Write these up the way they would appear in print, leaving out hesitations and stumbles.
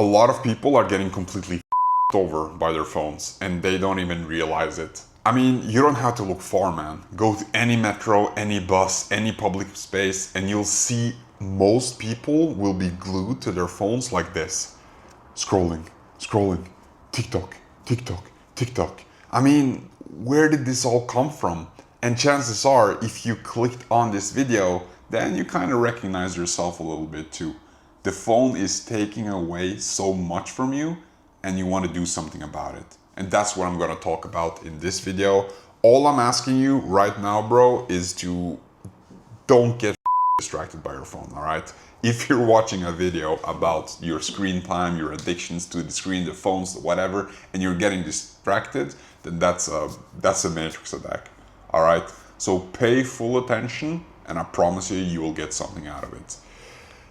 A lot of people are getting completely over by their phones and they don't even realize it. I mean, you don't have to look far, man. Go to any metro, any bus, any public space, and you'll see most people will be glued to their phones like this. Scrolling, scrolling, TikTok, TikTok, TikTok. I mean, where did this all come from? And chances are, if you clicked on this video, then you kind of recognize yourself a little bit too. The phone is taking away so much from you and you want to do something about it. And that's what I'm going to talk about in this video. All I'm asking you right now, bro, is to don't get distracted by your phone, all right? If you're watching a video about your screen time, your addictions to the screen, the phones, whatever, and you're getting distracted, then that's a matrix attack, all right? So pay full attention and I promise you, you will get something out of it.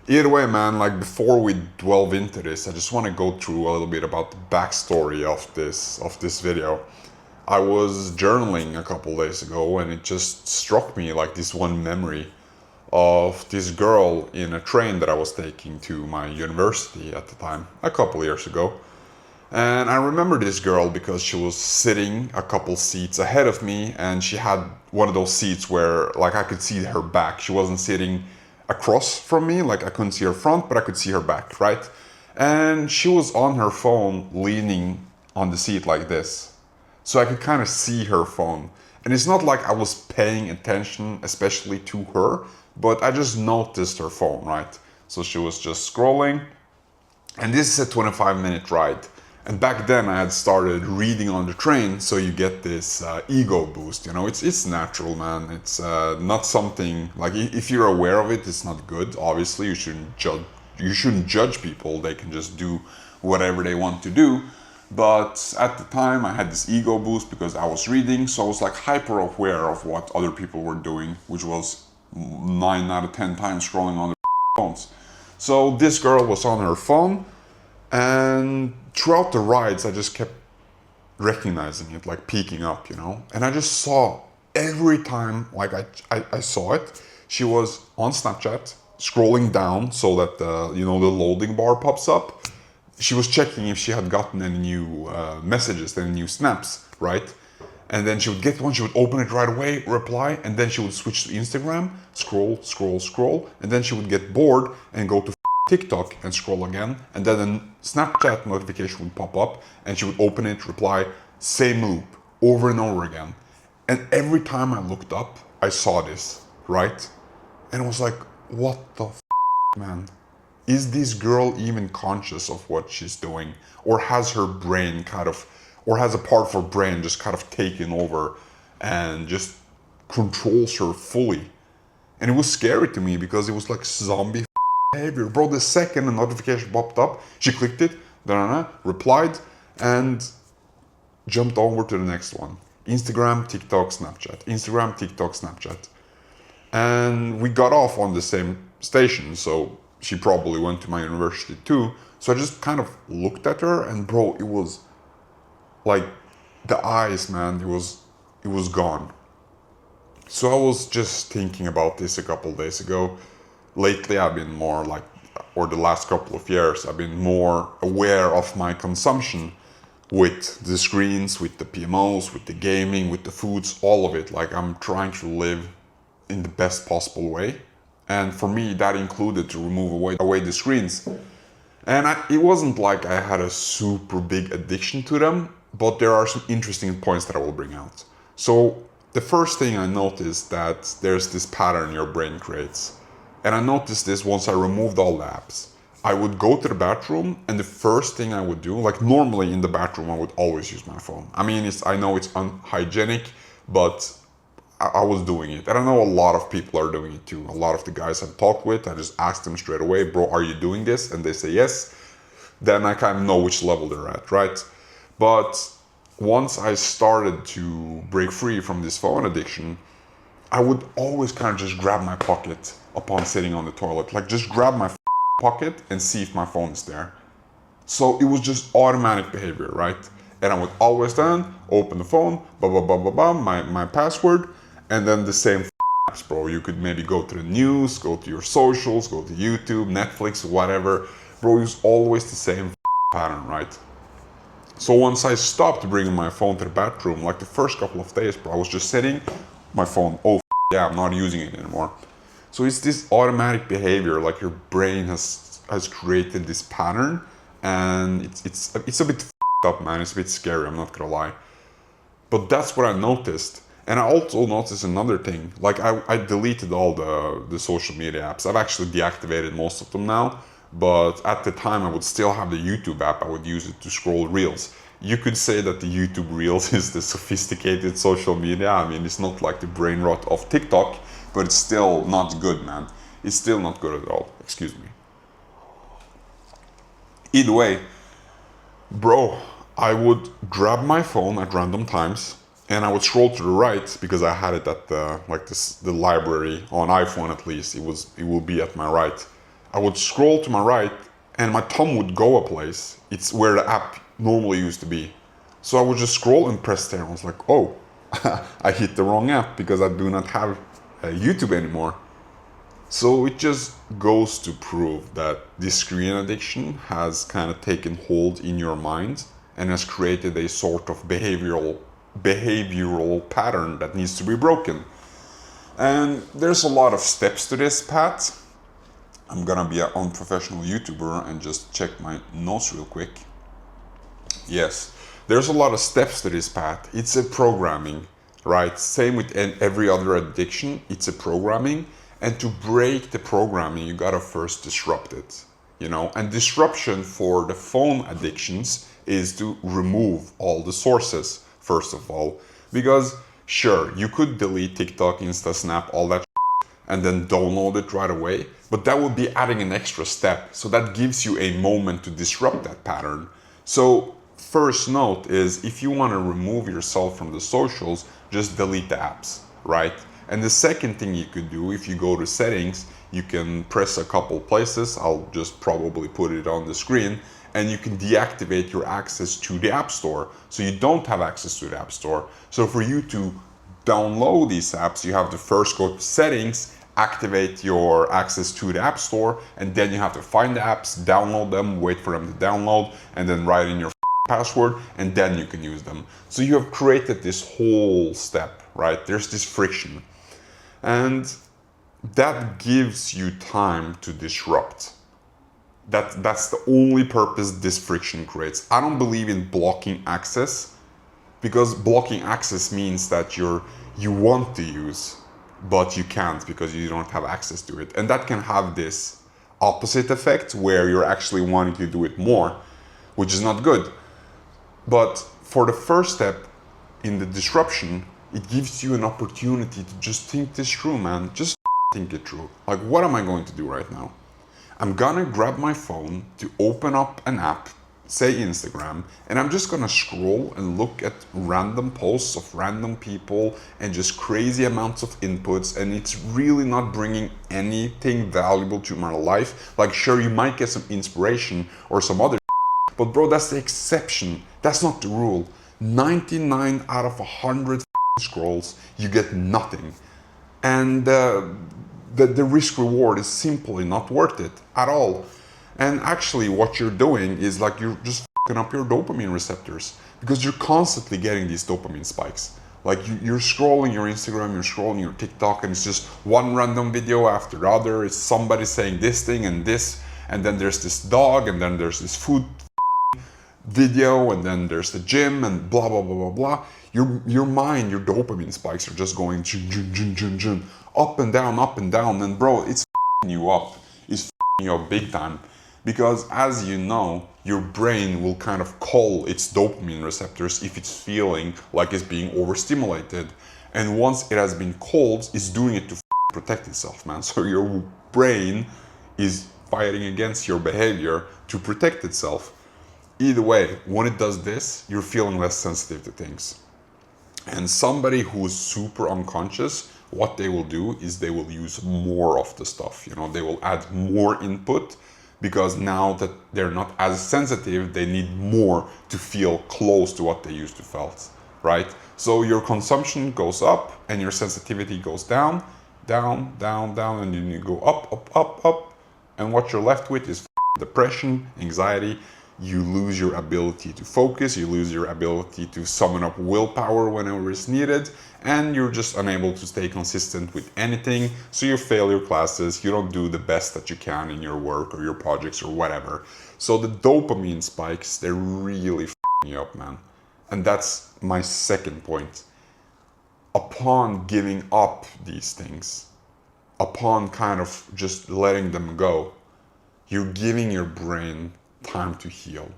Either way, man, like before we delve into this, I just want to go through a little bit about the backstory of this video. I was journaling a couple days ago and it just struck me like this one memory of this girl in a train that I was taking to my university at the time, a couple years ago. And I remember this girl because she was sitting a couple seats ahead of me and she had one of those seats where like I could see her back. She wasn't sitting across from me, like I couldn't see her front, but I could see her back, right? And she was on her phone leaning on the seat like this. So I could kind of see her phone. And it's not like I was paying attention especially to her, but I just noticed her phone, right? So she was just scrolling. And this is a 25-minute ride. And back then I had started reading on the train, so you get this ego boost, you know, it's natural, man. It's not something, like if you're aware of it, it's not good. Obviously, you shouldn't judge people. They can just do whatever they want to do. But at the time I had this ego boost because I was reading, so I was like hyper aware of what other people were doing, which was 9 out of 10 times scrolling on their phones. So this girl was on her phone, and throughout the rides, I just kept recognizing it, like peeking up, you know? And I just saw every time, like I saw it, she was on Snapchat, scrolling down so that the loading bar pops up. She was checking if she had gotten any new messages, any new snaps, right? And then she would get one, she would open it right away, reply, and then she would switch to Instagram, scroll, scroll, scroll, and then she would get bored and go to TikTok and scroll again, and then a Snapchat notification would pop up and she would open it, reply, same loop over and over again. And every time I looked up, I saw this, right? And I was like, what the man? Is this girl even conscious of what she's doing? Or has her brain or has a part of her brain just kind of taken over and just controls her fully? And it was scary to me because it was like zombie behavior. Bro, the second a notification popped up, she clicked it, replied, and jumped over to the next one. Instagram, TikTok, Snapchat. Instagram, TikTok, Snapchat. And we got off on the same station, so she probably went to my university too. So I just kind of looked at her and bro, it was like the eyes, man, it was gone. So I was just thinking about this a couple days ago. Lately I've been more like, or the last couple of years, I've been more aware of my consumption with the screens, with the PMOs, with the gaming, with the foods, all of it. Like I'm trying to live in the best possible way. And for me, that included to remove away the screens. And it wasn't like I had a super big addiction to them, but there are some interesting points that I will bring out. So the first thing I noticed that there's this pattern your brain creates. And I noticed this once I removed all the apps. I would go to the bathroom and the first thing I would do, like normally in the bathroom, I would always use my phone. I mean, I know it's unhygienic, but I was doing it. And I know a lot of people are doing it too. A lot of the guys I've talked with, I just asked them straight away, bro, are you doing this? And they say yes. Then I kind of know which level they're at, right? But once I started to break free from this phone addiction, I would always kind of just grab my pocket upon sitting on the toilet. Like just grab my pocket and see if my phone is there. So it was just automatic behavior, right? And I would always then open the phone, my password, and then the same apps, bro. You could maybe go to the news, go to your socials, go to YouTube, Netflix, whatever. Bro, it was always the same pattern, right? So once I stopped bringing my phone to the bathroom, like the first couple of days, bro, I was just setting my phone, yeah, I'm not using it anymore. So it's this automatic behavior, like your brain has created this pattern, and it's a bit up, man. It's a bit scary, I'm not gonna lie. But that's what I noticed. And I also noticed another thing. Like I deleted all the social media apps. I've actually deactivated most of them now. But at the time I would still have the YouTube app. I would use it to scroll reels. You could say that the YouTube reels is the sophisticated social media. I mean, it's not like the brain rot of TikTok, but it's still not good, man. It's still not good at all. Excuse me. Either way, bro, I would grab my phone at random times and I would scroll to the right because I had it at the library on iPhone. At least it will be at my right. I would scroll to my right and my thumb would go a place. It's where the app normally used to be. So I would just scroll and press there. I was like, oh, I hit the wrong app because I do not have YouTube anymore. So it just goes to prove that this screen addiction has kind of taken hold in your mind and has created a sort of behavioral pattern that needs to be broken. And there's a lot of steps to this, Pat. I'm gonna be an unprofessional YouTuber and just check my notes real quick. Yes, there's a lot of steps to this, Pat. It's a programming, right? Same with every other addiction, it's a programming. And to break the programming, you gotta first disrupt it, you know? And disruption for the phone addictions is to remove all the sources, first of all. Because sure, you could delete TikTok, Insta, Snap, all that and then download it right away, but that would be adding an extra step. So that gives you a moment to disrupt that pattern. So first note is if you wanna remove yourself from the socials, just delete the apps, right? And the second thing you could do, if you go to settings, you can press a couple places. I'll just probably put it on the screen, and you can deactivate your access to the App Store. So you don't have access to the App Store. So for you to download these apps, you have to first go to settings, activate your access to the App Store, and then you have to find the apps, download them, wait for them to download, and then write in your password, and then you can use them. So you have created this whole step, right? There's this friction. And that gives you time to disrupt. That's the only purpose this friction creates. I don't believe in blocking access, because blocking access means that you want to use, but you can't because you don't have access to it. And that can have this opposite effect where you're actually wanting to do it more, which is not good. But for the first step in the disruption, it gives you an opportunity to just think this through, man. Just think it through. Like, what am I going to do right now? I'm gonna grab my phone to open up an app, say Instagram, and I'm just gonna scroll and look at random posts of random people and just crazy amounts of inputs, and it's really not bringing anything valuable to my life. Like, sure, you might get some inspiration or some other, but bro, that's the exception. That's not the rule. 99 out of 100 scrolls, you get nothing. And the risk reward is simply not worth it at all. And actually what you're doing is like you're just fucking up your dopamine receptors, because you're constantly getting these dopamine spikes. Like you're scrolling your Instagram, you're scrolling your TikTok, and it's just one random video after the other. It's somebody saying this thing and this, and then there's this dog, and then there's this food video, and then there's the gym, and blah blah blah blah blah. Your mind, your dopamine spikes are just going up and down, and bro, it's you up. It's you up big time. Because as you know, your brain will kind of call its dopamine receptors if it's feeling like it's being overstimulated. And once it has been called, it's doing it to protect itself, man. So your brain is fighting against your behavior to protect itself. Either way, when it does this, you're feeling less sensitive to things. And somebody who's super unconscious, what they will do is they will use more of the stuff. You know, they will add more input, because now that they're not as sensitive, they need more to feel close to what they used to felt, right? So your consumption goes up and your sensitivity goes down, down, down, down, and then you go up, up, up, up. And what you're left with is depression, anxiety. you lose your ability to focus, you lose your ability to summon up willpower whenever it's needed, and you're just unable to stay consistent with anything, so you fail your classes, you don't do the best that you can in your work or your projects or whatever. So the dopamine spikes, they're really f***ing you up, man. And that's my second point. Upon giving up these things, upon kind of just letting them go, you're giving your brain time to heal.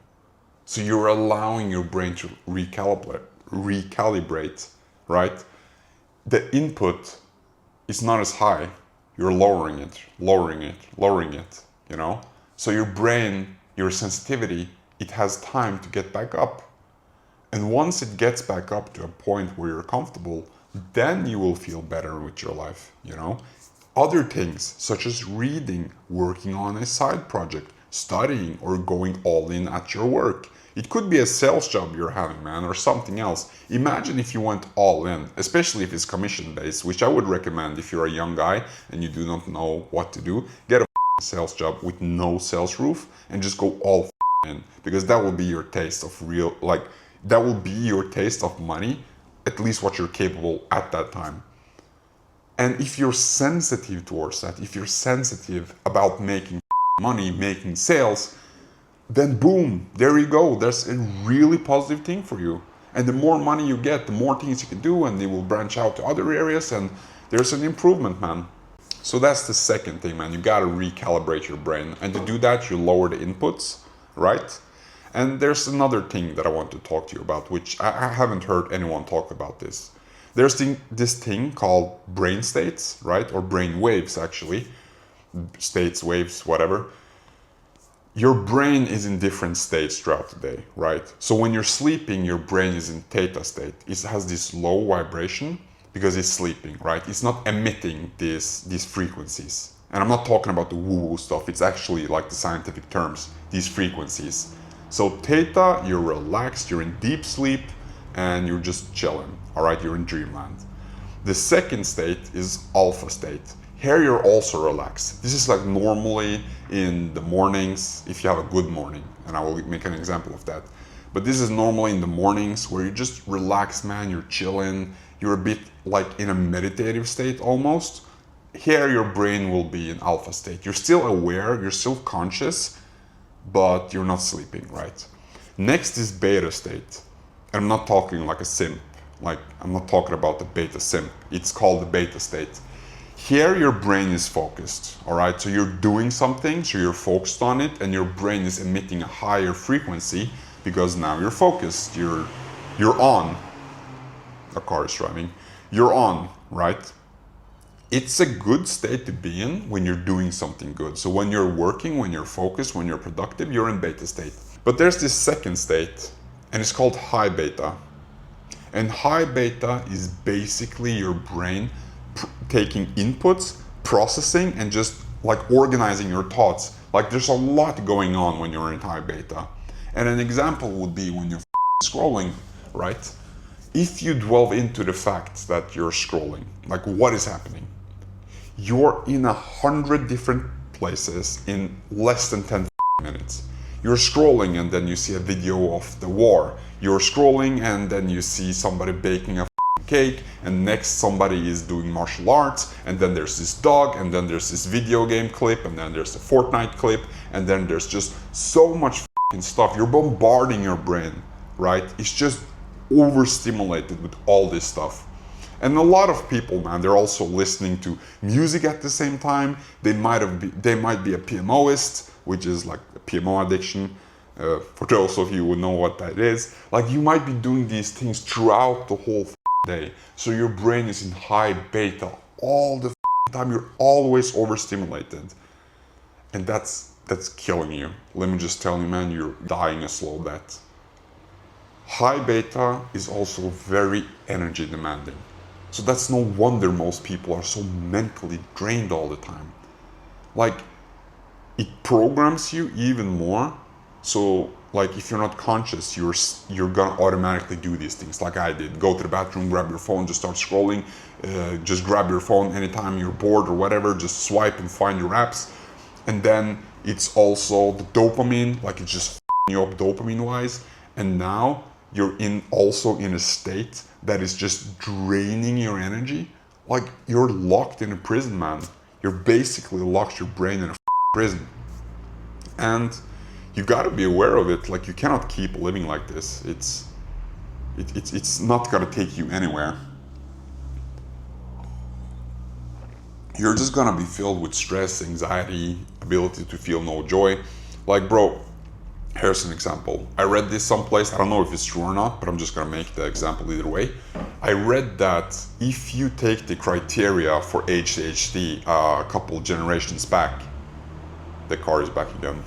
So you're allowing your brain to recalibrate, right? The input is not as high. You're lowering it, you know? So your brain, your sensitivity, it has time to get back up. And once it gets back up to a point where you're comfortable, then you will feel better with your life, you know? Other things, such as reading, working on a side project, studying, or going all in at your work. It could be a sales job you're having, man, or something else. Imagine if you went all in, especially if it's commission-based, which I would recommend if you're a young guy and you do not know what to do. Get a sales job with no sales roof and just go all in, because that will be your taste of real, like, that will be your taste of money, at least what you're capable at that time. And if you're sensitive towards that, if you're sensitive about making money, making sales, then boom, there you go. There's a really positive thing for you. And the more money you get, the more things you can do, and they will branch out to other areas, and there's an improvement, man. So that's the second thing, man. You gotta recalibrate your brain. And to do that, you lower the inputs, right? And there's another thing that I want to talk to you about, which I haven't heard anyone talk about this. There's this thing called brain states, right? Or brain waves, actually. States, waves, whatever. Your brain is in different states throughout the day, right? So when you're sleeping, your brain is in theta state. It has this low vibration because it's sleeping, right? It's not emitting these frequencies. And I'm not talking about the woo-woo stuff. It's actually like the scientific terms, these frequencies. So theta, you're relaxed, you're in deep sleep, and you're just chilling, all right? You're in dreamland. The second state is alpha state. Here you're also relaxed. This is like normally in the mornings, if you have a good morning, and I will make an example of that. But this is normally in the mornings where you're just relaxed, man, you're chilling, you're a bit like in a meditative state almost. Here your brain will be in alpha state. You're still aware, you're still conscious, but you're not sleeping, right? Next is beta state. And I'm not talking like a simp, like I'm not talking about the beta simp. It's called the beta state. Here your brain is focused, all right? So you're doing something, so you're focused on it, and your brain is emitting a higher frequency because now you're focused, you're on. A car is driving. You're on, right? It's a good state to be in when you're doing something good. So when you're working, when you're focused, when you're productive, you're in beta state. But there's this second state, and it's called high beta. And high beta is basically your brain taking inputs, processing, and just like organizing your thoughts. Like there's a lot going on when you're in high beta. And an example would be when you're scrolling, right? If you delve into the fact that you're scrolling, like what is happening? You're in 100 different places in less than 10 minutes. You're scrolling and then you see a video of the war. You're scrolling and then you see somebody baking a cake, and next somebody is doing martial arts, and then there's this dog, and then there's this video game clip, and then there's the Fortnite clip, and then there's just so much stuff. You're bombarding your brain, right? It's just overstimulated with all this stuff. And a lot of people, man, they're also listening to music at the same time. They might be a PMOist, which is like a PMO addiction. For those of you who know what that is, like you might be doing these things throughout the whole day. So your brain is in high beta all the time. You're always overstimulated, and that's killing you. Let me just tell you, man, you're dying a slow death. High beta is also very energy demanding. So that's no wonder most people are so mentally drained all the time. Like, it programs you even more. So, like, if you're not conscious, you're gonna automatically do these things like I did. Go to the bathroom, grab your phone, just start scrolling. Just grab your phone anytime you're bored or whatever, just swipe and find your apps. And then it's also the dopamine, like it's just you up dopamine wise, and now you're also in a state that is just draining your energy. Like, you're locked in a prison, man. You're basically locked your brain in a prison. And you got to be aware of it. Like, you cannot keep living like this. It's not gonna take you anywhere. You're just gonna be filled with stress, anxiety, ability to feel no joy. Like, bro, here's an example. I read this someplace. I don't know if it's true or not, but I'm just gonna make the example either way. I read that if you take the criteria for ADHD a couple generations back, the car is back again.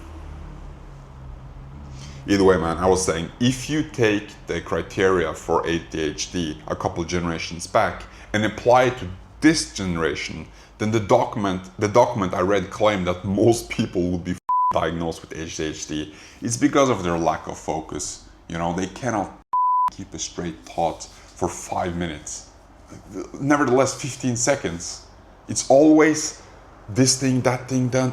Either way, man, I was saying, if you take the criteria for ADHD a couple generations back and apply it to this generation, then the document I read claimed that most people would be diagnosed with ADHD. It's because of their lack of focus. You know, they cannot keep a straight thought for 5 minutes. Nevertheless, 15 seconds. It's always this thing, that thing, then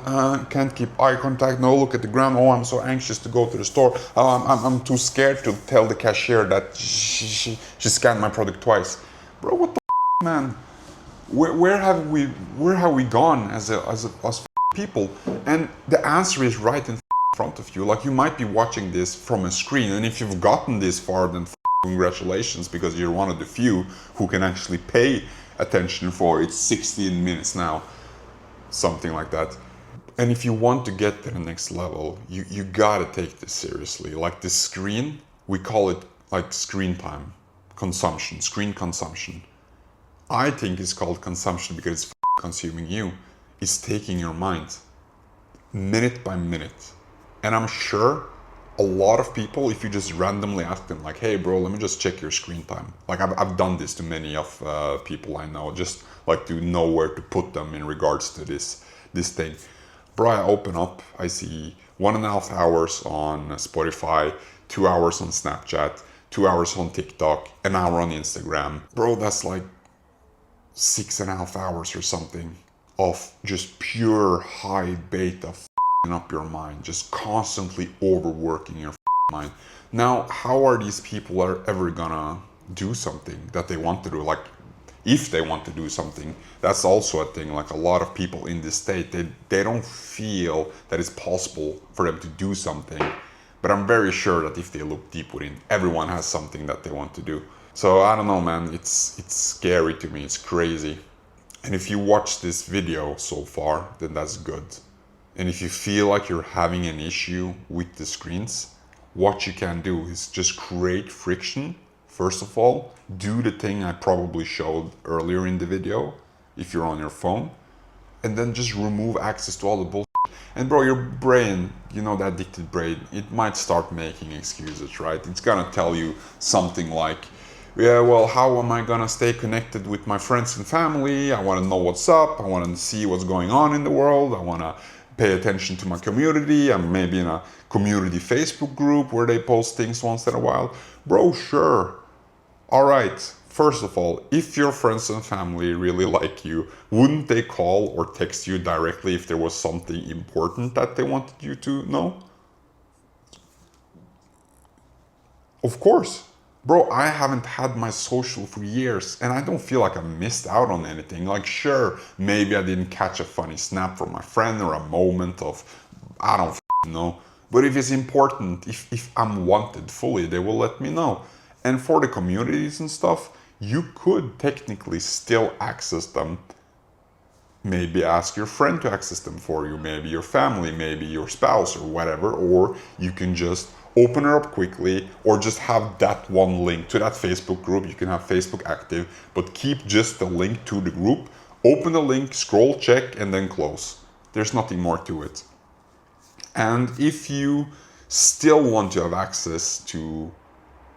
can't keep eye contact, no, look at the ground, oh, I'm so anxious to go to the store, I'm too scared to tell the cashier that she scanned my product twice. Bro, what the man? Where have we gone as people? And the answer is right in front of you. Like, you might be watching this from a screen, and if you've gotten this far, then congratulations, because you're one of the few who can actually pay attention for it's 16 minutes now, something like that. And if you want to get to the next level, you gotta take this seriously. Like, this screen, we call it like screen time consumption, screen consumption. I think it's called consumption because it's consuming you. It's taking your mind minute by minute. And I'm sure a lot of people, if you just randomly ask them, like, hey bro, let me just check your screen time. Like, I've done this to many of people I know, just like to know where to put them in regards to this thing. Bro, I open up, I see 1.5 hours on Spotify, 2 hours on Snapchat, 2 hours on TikTok, an hour on Instagram. Bro, that's like 6.5 hours or something of just pure high beta f***ing up your mind, just constantly overworking your mind. Now, how are these people ever gonna do something that they want to do? Like, if they want to do something, that's also a thing. Like, a lot of people in this state, they don't feel that it's possible for them to do something. But I'm very sure that if they look deep within, everyone has something that they want to do. So I don't know, man, it's scary to me, it's crazy. And if you watch this video so far, then that's good. And if you feel like you're having an issue with the screens, what you can do is just create friction. First of all, do the thing I probably showed earlier in the video, if you're on your phone, and then just remove access to all the bullshit. And bro, your brain, you know, the addicted brain, it might start making excuses, right? It's gonna tell you something like, yeah, well, how am I gonna stay connected with my friends and family? I wanna know what's up, I wanna see what's going on in the world, I wanna pay attention to my community, I'm maybe in a community Facebook group where they post things once in a while. Bro, sure. All right, first of all, if your friends and family really like you, wouldn't they call or text you directly if there was something important that they wanted you to know? Of course. Bro, I haven't had my social for years and I don't feel like I missed out on anything. Like, sure, maybe I didn't catch a funny snap from my friend or a moment of, I don't know. But if it's important, if I'm wanted fully, they will let me know. And for the communities and stuff, you could technically still access them. Maybe ask your friend to access them for you, maybe your family, maybe your spouse or whatever, or you can just open it up quickly or just have that one link to that Facebook group. You can have Facebook active, but keep just the link to the group. Open the link, scroll, check, and then close. There's nothing more to it. And if you still want to have access to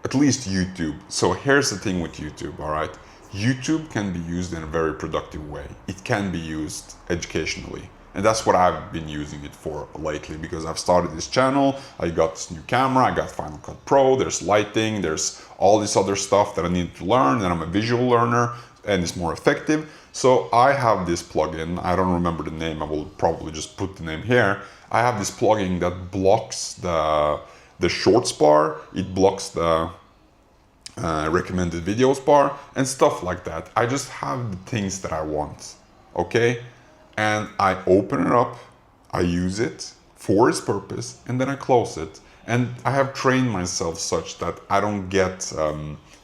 at least YouTube. So here's the thing with YouTube, all right? YouTube can be used in a very productive way. It can be used educationally. And that's what I've been using it for lately, because I've started this channel, I got this new camera, I got Final Cut Pro, there's lighting, there's all this other stuff that I need to learn, and I'm a visual learner, and it's more effective. So I have this plugin, I don't remember the name, I will probably just put the name here. I have this plugin that blocks the the shorts bar, it blocks the recommended videos bar and stuff like that. I just have the things that I want, okay? And I open it up, I use it for its purpose, and then I close it. And I have trained myself such that I don't get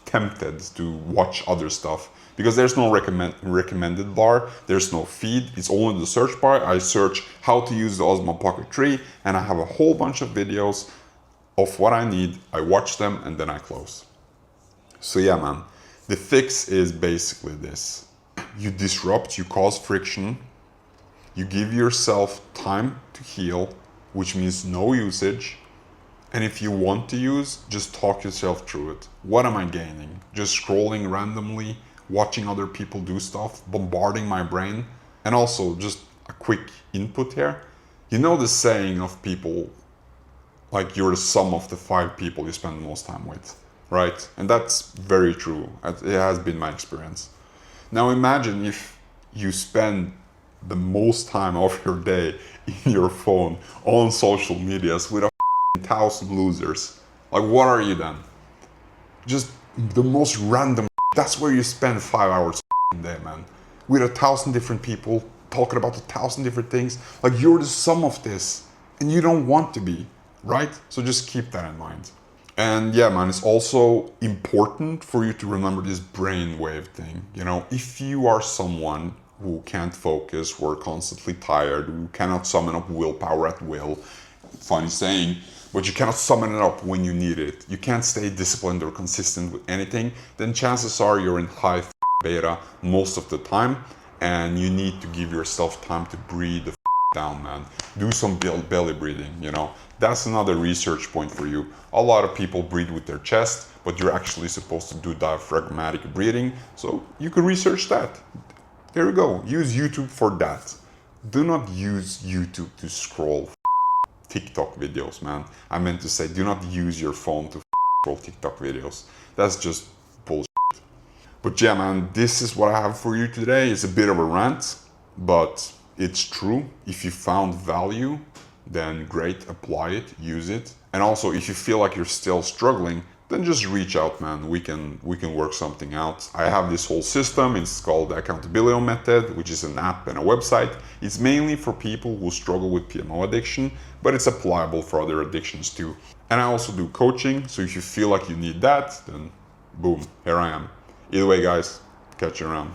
tempted to watch other stuff, because there's no recommended bar, there's no feed, it's only the search bar. I search how to use the Osmo Pocket 3 and I have a whole bunch of videos of what I need. I watch them and then I close. So yeah, man, the fix is basically this. You disrupt, you cause friction, you give yourself time to heal, which means no usage. And if you want to use, just talk yourself through it. What am I gaining? Just scrolling randomly, watching other people do stuff, bombarding my brain. And also just a quick input here. You know the saying of people, like you're the sum of the 5 people you spend the most time with, right? And that's very true. It has been my experience. Now imagine if you spend the most time of your day in your phone on social medias with 1,000 losers. Like, what are you then? Just the most random. That's where you spend 5 hours a day, man. With 1,000 different people talking about 1,000 different things. Like, you're the sum of this, and you don't want to be, right? So just keep that in mind. And yeah, man, it's also important for you to remember this brainwave thing. You know, if you are someone who can't focus, who are constantly tired, who cannot summon up willpower at will, funny saying, but you cannot summon it up when you need it, you can't stay disciplined or consistent with anything, then chances are you're in high beta most of the time, and you need to give yourself time to breathe the down, man. Do some belly breathing, you know. That's another research point for you. A lot of people breathe with their chest, but you're actually supposed to do diaphragmatic breathing, so you could research that. There we go. Use YouTube for that. Do not use YouTube to scroll TikTok videos, man. I meant to say, do not use your phone to scroll TikTok videos. That's just bullshit. But yeah, man, this is what I have for you today. It's a bit of a rant, but it's true. If you found value, then great, apply it, use it. And also, if you feel like you're still struggling, then just reach out, man. We can work something out. I have this whole system. It's called the accountabilio method, which is an app and a website. It's mainly for people who struggle with PMO addiction, but it's applicable for other addictions too. And I also do coaching, so if you feel like you need that, then boom, here I am. Either way, guys, catch you around.